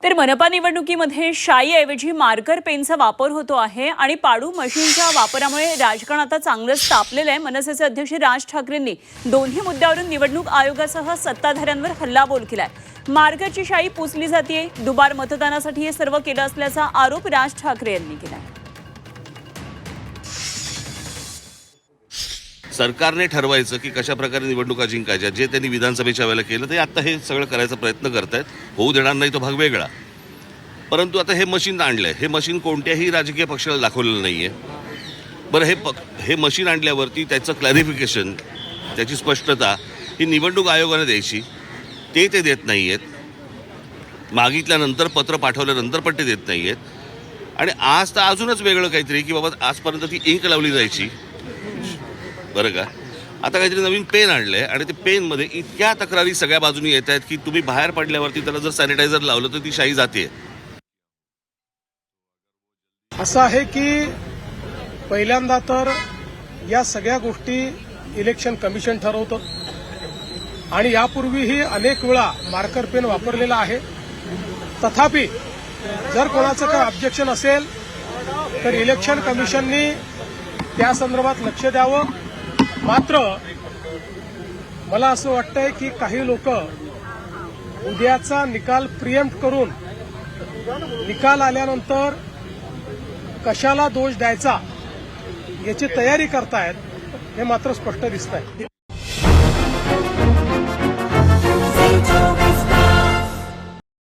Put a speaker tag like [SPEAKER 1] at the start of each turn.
[SPEAKER 1] तर मनपा निवडणुकीमध्ये शाईऐवजी मार्कर पेनचा वापर होतो आहे आणि पाडू मशीनच्या वापरामुळे राजकारण आता चांगलंच तापलेलं आहे। मनसेचे अध्यक्ष राज ठाकरेंनी दोन्ही मुद्द्यावरून निवडणूक आयोगासह सत्ताधाऱ्यांवर हल्लाबोल केलाय। मार्करची शाई पुसली जाते, दुबार मतदानासाठी हे सर्व केलं असल्याचा आरोप राज ठाकरे यांनी केलाय।
[SPEAKER 2] सरकारने ठरवायचं की कशा प्रकारे निवडणुका जिंकायच्या। जे त्यांनी विधानसभेच्या वेळेला केलं ते आता हे सगळं करायचा प्रयत्न करतायत। होऊ देणार नाही तो भाग वेगळा, परंतु आता हे मशीन आणलंय। हे मशीन कोणत्याही राजकीय पक्षाला दाखवलेलं नाहीये। बरं, हे मशीन आणल्यावरती त्याचं क्लॅरिफिकेशन, त्याची स्पष्टता ही निवडणूक आयोगाने द्यायची, ते देत नाहीयेत। मागितल्यानंतर पत्र पाठवल्यानंतर पण ते देत नाहीयेत। आणि आज तर अजूनच वेगळं काहीतरी की बाबा आजपर्यंत ती इंक लावली जायची, बरं का, आता काहीतरी नवीन पेन आणलंय आणि ते पेनमध्ये इतक्या तक्रारी सगळ्या बाजूनी येत आहेत की तुम्ही बाहेर पडल्यावरती त्याला जर सॅनिटायझर लावलं तर ती शाई जाते।
[SPEAKER 3] असं आहे की पहिल्यांदा तर या सगळ्या गोष्टी इलेक्शन कमिशन ठरवतं आणि यापूर्वीही अनेक वेळा मार्कर पेन वापरलेला आहे। तथापि जर कोणाचं काही ऑब्जेक्शन असेल तर इलेक्शन कमिशननी त्या संदर्भात लक्ष द्यावं। मात्र मला असं वाटतंय की काही लोक उद्याचा निकाल प्रिएम्प्ट करून निकाल आल्यानंतर कशाला दोष द्यायचा याची तयारी करतायत, हे मात्र स्पष्ट दिसतंय।